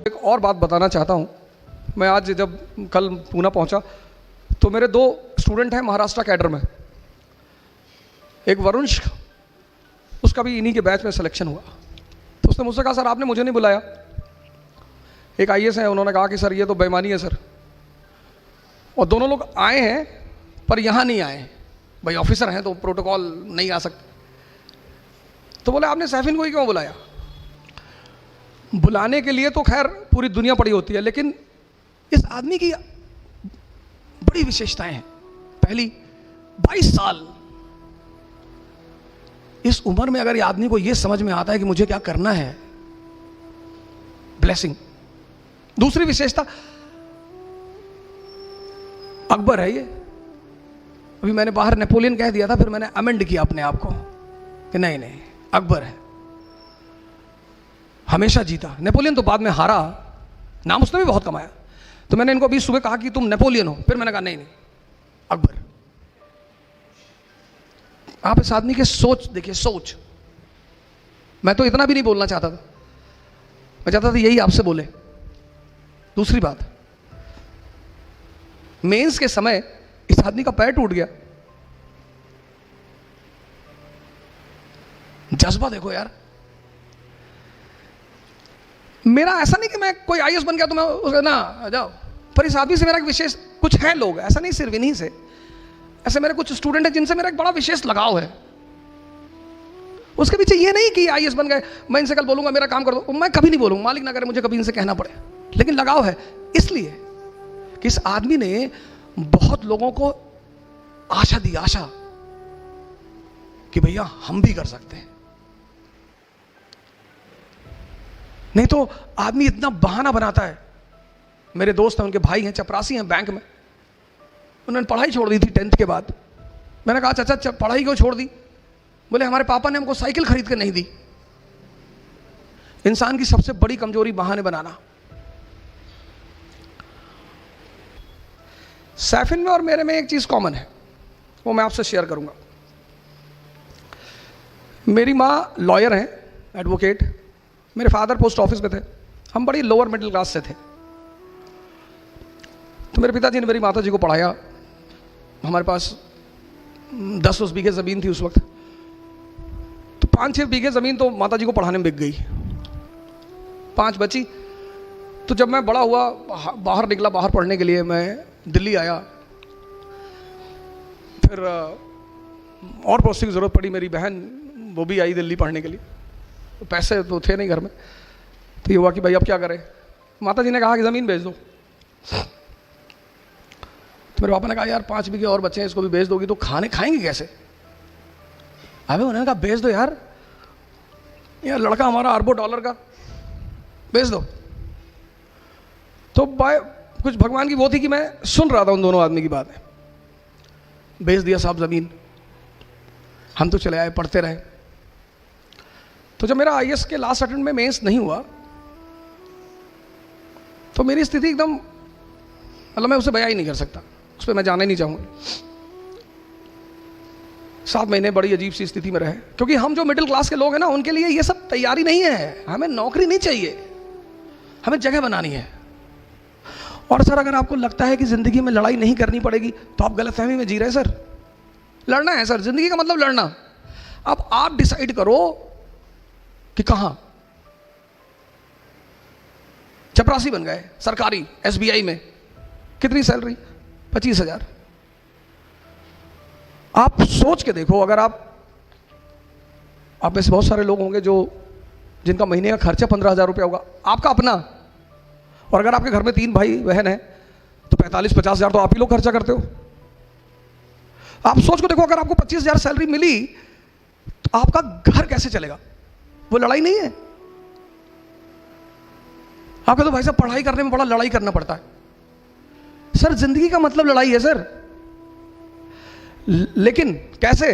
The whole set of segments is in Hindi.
एक और बात बताना चाहता हूँ। मैं आज जब कल पूना पहुँचा तो मेरे दो स्टूडेंट हैं महाराष्ट्र कैडर में। एक वरुण, उसका भी इन्हीं के बैच में सिलेक्शन हुआ। तो उसने मुझसे कहा सर आपने मुझे नहीं बुलाया। एक आईएएस है, उन्होंने कहा कि सर ये तो बेईमानी है सर। और दोनों लोग आए हैं पर यहाँ नहीं आए, भाई ऑफिसर हैं तो प्रोटोकॉल नहीं आ सकते। तो बोले आपने सैफिन को ही क्यों बुलाया? बुलाने के लिए तो खैर पूरी दुनिया पड़ी होती है, लेकिन इस आदमी की बड़ी विशेषताएं हैं। पहली, 22 साल इस उम्र में अगर ये आदमी को ये समझ में आता है कि मुझे क्या करना है, ब्लेसिंग। दूसरी विशेषता, अकबर है ये। अभी मैंने बाहर नेपोलियन कह दिया था, फिर मैंने अमेंड किया अपने आप को कि नहीं नहीं अकबर है, हमेशा जीता। नेपोलियन तो बाद में हारा, नाम उसने भी बहुत कमाया। तो मैंने इनको अभी सुबह कहा कि तुम नेपोलियन हो, फिर मैंने कहा नहीं नहीं अकबर। आप इस आदमी के सोच देखिए, सोच। मैं तो इतना भी नहीं बोलना चाहता था, मैं चाहता था यही आपसे बोले। दूसरी बात, मेंस के समय इस आदमी का पैर टूट गया। जज्बा देखो यार। मेरा ऐसा नहीं कि मैं कोई आईएएस बन गया तो मैं उसका ना जाओ, पर इस आदमी से मेरा एक विशेष कुछ है। लोग ऐसा नहीं सिर्फ इन्हीं से, ऐसे मेरे कुछ स्टूडेंट हैं जिनसे मेरा एक बड़ा विशेष लगाव है। उसके पीछे ये नहीं कि आईएएस बन गए, मैं इनसे कल बोलूंगा मेरा काम कर दो, मैं कभी नहीं बोलूंगा, मालिक ना करे मुझे कभी इनसे कहना पड़े। लेकिन लगाव है इसलिए कि इस आदमी ने बहुत लोगों को आशा दी, आशा कि भैया हम भी कर सकते हैं। नहीं तो आदमी इतना बहाना बनाता है। मेरे दोस्त हैं, उनके भाई हैं, चपरासी हैं बैंक में। उन्होंने पढ़ाई छोड़ दी थी 10th के बाद। मैंने कहा चाचा पढ़ाई क्यों छोड़ दी? बोले हमारे पापा ने हमको साइकिल खरीद के नहीं दी। इंसान की सबसे बड़ी कमजोरी बहाने बनाना। सैफिन में और मेरे में एक चीज कॉमन है, वो मैं आपसे शेयर करूंगा। मेरी माँ लॉयर हैं, एडवोकेट। मेरे फादर पोस्ट ऑफिस में थे। हम बड़ी लोअर मिडिल क्लास से थे। तो मेरे पिताजी ने मेरी माता जी को पढ़ाया। हमारे पास 10 बीघे ज़मीन थी उस वक्त। तो 5-6 बीघे ज़मीन तो माता जी को पढ़ाने में बिक गई, 5 बची। तो जब मैं बड़ा हुआ, बाहर निकला, बाहर पढ़ने के लिए मैं दिल्ली आया। फिर और प्रोसेस की ज़रूरत पड़ी। मेरी बहन वो भी आई दिल्ली पढ़ने के लिए। तो पैसे तो थे नहीं घर में। तो ये हुआ कि भाई अब क्या करें? माता जी ने कहा कि ज़मीन बेच दो। तो मेरे पापा ने कहा यार 5 बीघे और बच्चे हैं, इसको भी बेच दोगी तो खाएंगे कैसे? अबे उन्होंने कहा बेच दो यार, लड़का हमारा अरबों डॉलर का, बेच दो। तो कुछ भगवान की वो थी कि मैं सुन रहा था उन दोनों आदमी की बात है। बेच दिया साहब ज़मीन। हम तो चले आए, पढ़ते रहे। तो जब मेरा आईएएस के लास्ट अटेम्प्ट में मेंस नहीं हुआ तो मेरी स्थिति एकदम, मतलब मैं उसे बयां ही नहीं कर सकता, उस पर मैं जाना ही नहीं चाहूँगा। 7 महीने बड़ी अजीब सी स्थिति में रहे, क्योंकि हम जो मिडिल क्लास के लोग हैं ना, उनके लिए ये सब तैयारी नहीं है। हमें नौकरी नहीं चाहिए, हमें जगह बनानी है। और सर अगर आपको लगता है कि ज़िंदगी में लड़ाई नहीं करनी पड़ेगी तो आप गलतफहमी में जी रहे हैं सर। लड़ना है सर, ज़िंदगी का मतलब लड़ना। अब आप डिसाइड करो कि कहां। चपरासी बन गए सरकारी एसबीआई में, कितनी सैलरी? 25,000। आप सोच के देखो, अगर आप में से बहुत सारे लोग होंगे जिनका महीने का खर्चा 15,000 रुपया होगा, आपका अपना। और अगर आपके घर में 3 भाई बहन हैं तो 45-50 हज़ार तो आप ही लोग खर्चा करते हो। आप सोच को देखो, अगर आपको 25,000 सैलरी मिली तो आपका घर कैसे चलेगा? वो लड़ाई नहीं है। आपका तो भाई साहब पढ़ाई करने में बड़ा लड़ाई करना पड़ता है। सर जिंदगी का मतलब लड़ाई है सर, लेकिन कैसे?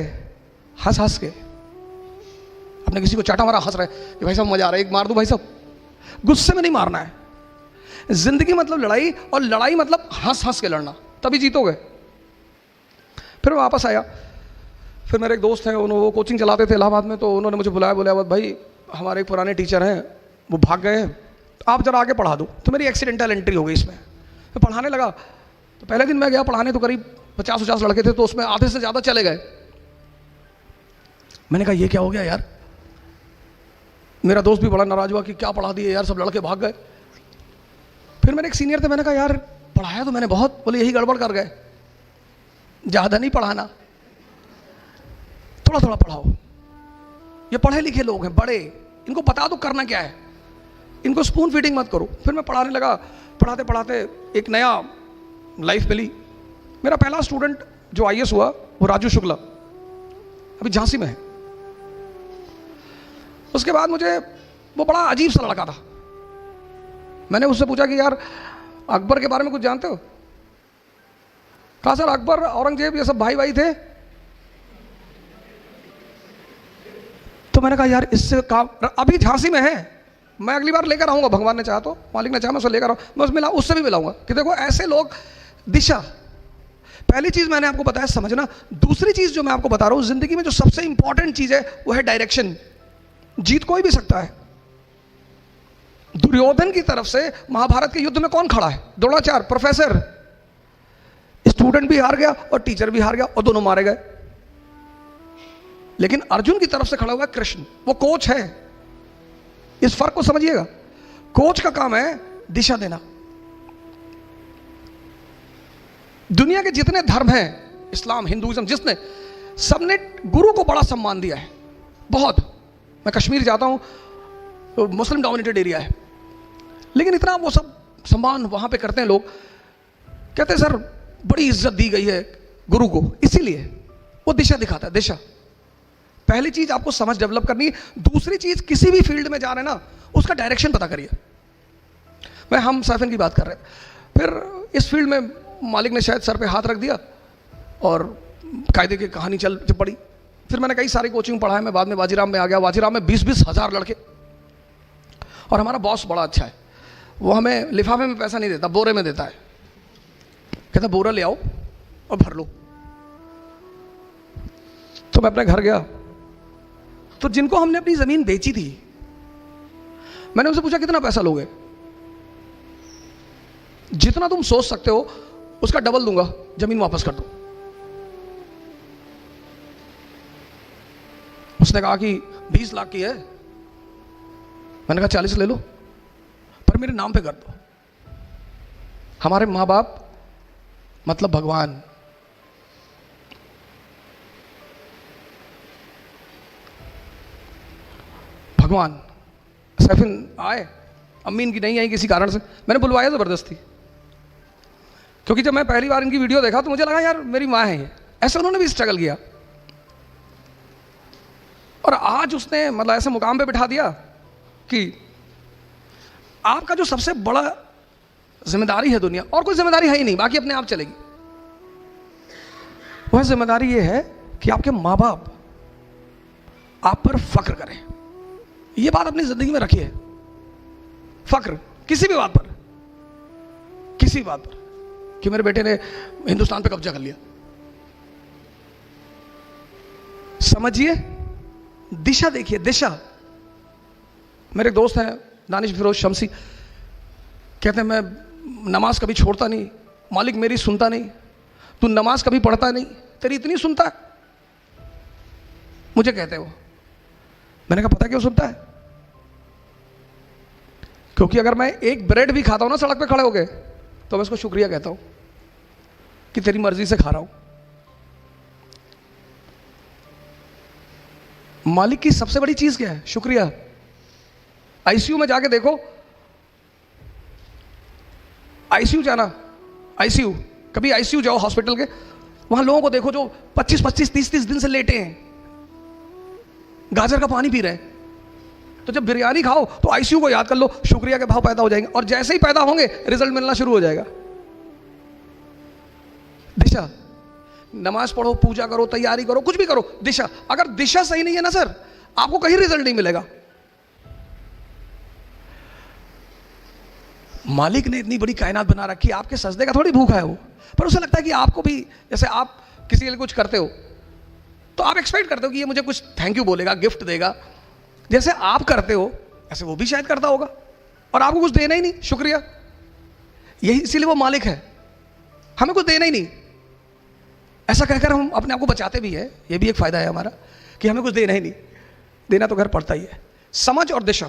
हंस हंस के। आपने किसी को चाटा मारा, हंस रहे कि भाई साहब मजा आ रहा है, एक मार दो भाई साहब। गुस्से में नहीं मारना है। जिंदगी मतलब लड़ाई, और लड़ाई मतलब हंस हंस के लड़ना, तभी जीतोगे। फिर मैं वापस आया। फिर मेरे एक दोस्त हैं, वो कोचिंग चलाते थे इलाहाबाद में, तो उन्होंने मुझे बुलाया, बोले अवध भाई हमारे एक पुराने टीचर हैं, वो भाग गए हैं, तो आप जरा आगे पढ़ा दो। तो मेरी एक्सीडेंटल एंट्री हो गई इसमें। तो पढ़ाने लगा, तो पहले दिन मैं गया पढ़ाने, तो करीब 50-50 लड़के थे, तो उसमें आधे से ज़्यादा चले गए। मैंने कहा ये क्या हो गया यार। मेरा दोस्त भी बड़ा नाराज हुआ कि क्या पढ़ा दिए यार, सब लड़के भाग गए। फिर मेरे एक सीनियर थे, मैंने कहा यार पढ़ाया तो मैंने बहुत, बोले यही गड़बड़ कर गए, ज़्यादा नहीं पढ़ाना, थोड़ा थोड़ा पढ़ाओ। ये पढ़े लिखे लोग हैं बड़े, इनको बता दो करना क्या है, इनको स्पून फीडिंग मत करो। फिर मैं पढ़ाने लगा, पढ़ाते पढ़ाते एक नया लाइफ मिली। मेरा पहला स्टूडेंट जो आईएएस हुआ वो राजू शुक्ला, अभी झांसी में है। उसके बाद मुझे वो बड़ा अजीब सा लड़का था। मैंने उससे पूछा कि यार अकबर के बारे में कुछ जानते हो? कहा सर अकबर औरंगजेब ये सब भाई भाई थे। तो मैंने कहा यार इससे काम, अभी झांसी में है, मैं अगली बार लेकर आऊंगा, भगवान ने चाहा तो, मालिक ने चाहा मैं उसे लेकर आऊँ, मैं उससे भी मिलाऊंगा कि देखो ऐसे लोग। दिशा, पहली चीज मैंने आपको बताया समझना। दूसरी चीज जो मैं आपको बता रहा हूं, जिंदगी में जो सबसे इंपॉर्टेंट चीज है वो है डायरेक्शन। जीत कोई भी सकता है। दुर्योधन की तरफ से महाभारत के युद्ध में कौन खड़ा है? द्रोणाचार्य, प्रोफेसर। स्टूडेंट भी हार गया और टीचर भी हार गया और दोनों मारे गए। लेकिन अर्जुन की तरफ से खड़ा हुआ है कृष्ण, वो कोच है। इस फर्क को समझिएगा। कोच का काम है दिशा देना। दुनिया के जितने धर्म हैं, इस्लाम, हिंदुइज्म, जिसने, सबने गुरु को बड़ा सम्मान दिया है, बहुत। मैं कश्मीर जाता हूं तो मुस्लिम डोमिनेटेड एरिया है, लेकिन इतना वो सब सम्मान वहां पे करते हैं लोग। कहते हैं सर बड़ी इज्जत दी गई है गुरु को, इसीलिए वो दिशा दिखाता है। दिशा पहली चीज आपको समझ डेवलप करनी है। दूसरी चीज, किसी भी फील्ड में जा रहे हैं ना, उसका डायरेक्शन पता करिए। हम साइफन की बात कर रहे हैं, फिर इस फील्ड में मालिक ने शायद सर पे हाथ रख दिया और कायदे की कहानी चल पड़ी। फिर मैंने कई सारी कोचिंग पढ़ा है। मैं बाद में वाजीराम में आ गया। वाजीराम में 20-20 हज़ार लड़के, और हमारा बॉस बड़ा अच्छा है, वो हमें लिफाफे में पैसा नहीं देता, बोरे में देता है। कहता बोरा ले आओ और भर लो। तो मैं अपने घर गया, तो जिनको हमने अपनी जमीन बेची थी, मैंने उनसे पूछा कितना पैसा लोगे? जितना तुम सोच सकते हो उसका डबल दूंगा, जमीन वापस कर दो। उसने कहा कि 20 लाख की है। मैंने कहा 40 ले लो, पर मेरे नाम पे कर दो। हमारे माँ बाप मतलब भगवान। भगवान। सैफिन आए, अम्मी इनकी नहीं आई किसी कारण से, मैंने बुलवाया जबरदस्ती, क्योंकि जब मैं पहली बार इनकी वीडियो देखा तो मुझे लगा यार मेरी माँ है ये। ऐसे उन्होंने भी स्ट्रगल किया, और आज उसने मतलब ऐसे मुकाम पे बिठा दिया कि आपका जो सबसे बड़ा जिम्मेदारी है दुनिया, और कोई जिम्मेदारी है ही नहीं, बाकी अपने आप चलेगी। वह जिम्मेदारी ये है कि आपके माँ बाप आप पर फख्र करें। ये बात अपनी जिंदगी में रखिए, फख्र किसी भी बात पर, किसी बात पर, कि मेरे बेटे ने हिंदुस्तान पे कब्जा कर लिया। समझिए, दिशा देखिए, दिशा। मेरे दोस्त हैं दानिश फिरोज शमसी, कहते हैं मैं नमाज कभी छोड़ता नहीं, मालिक मेरी सुनता नहीं। तू नमाज कभी पढ़ता नहीं, तेरी इतनी सुनता है, मुझे कहते हो। मैंने कहा पता क्यों सुनता है? क्योंकि अगर मैं एक ब्रेड भी खाता हूं ना सड़क पे खड़े होके, तो मैं उसको शुक्रिया कहता हूं कि तेरी मर्जी से खा रहा हूं। मालिक की सबसे बड़ी चीज क्या है? शुक्रिया। आईसीयू में जाके देखो, आईसीयू जाना, आईसीयू, कभी आईसीयू जाओ हॉस्पिटल के, वहां लोगों को देखो जो 25-25, 30-30 दिन से लेटे हैं, गाजर का पानी पी रहे हैं। तो जब बिरयानी खाओ तो आईसीयू को याद कर लो, शुक्रिया के भाव पैदा हो जाएंगे, और जैसे ही पैदा होंगे रिजल्ट मिलना शुरू हो जाएगा। दिशा, नमाज पढ़ो, पूजा करो, तैयारी करो, कुछ भी करो, दिशा। अगर दिशा सही नहीं है ना सर, आपको कहीं रिजल्ट नहीं मिलेगा। मालिक ने इतनी बड़ी कायनात बना रखी है, आपके सजदे का थोड़ी भूखा है वो, पर उसे लगता है कि आपको भी, जैसे आप किसी के लिए कुछ करते हो तो आप एक्सपेक्ट करते हो कि ये मुझे कुछ थैंक यू बोलेगा, गिफ्ट देगा। जैसे आप करते हो ऐसे वो भी शायद करता होगा। और आपको कुछ देना ही नहीं, शुक्रिया। यही इसीलिए वो मालिक है, हमें कुछ देना ही नहीं। ऐसा कहकर हम अपने आप को बचाते भी है, ये भी एक फायदा है हमारा कि हमें कुछ देना ही नहीं, देना तो घर पड़ता ही है। समझ और दिशा,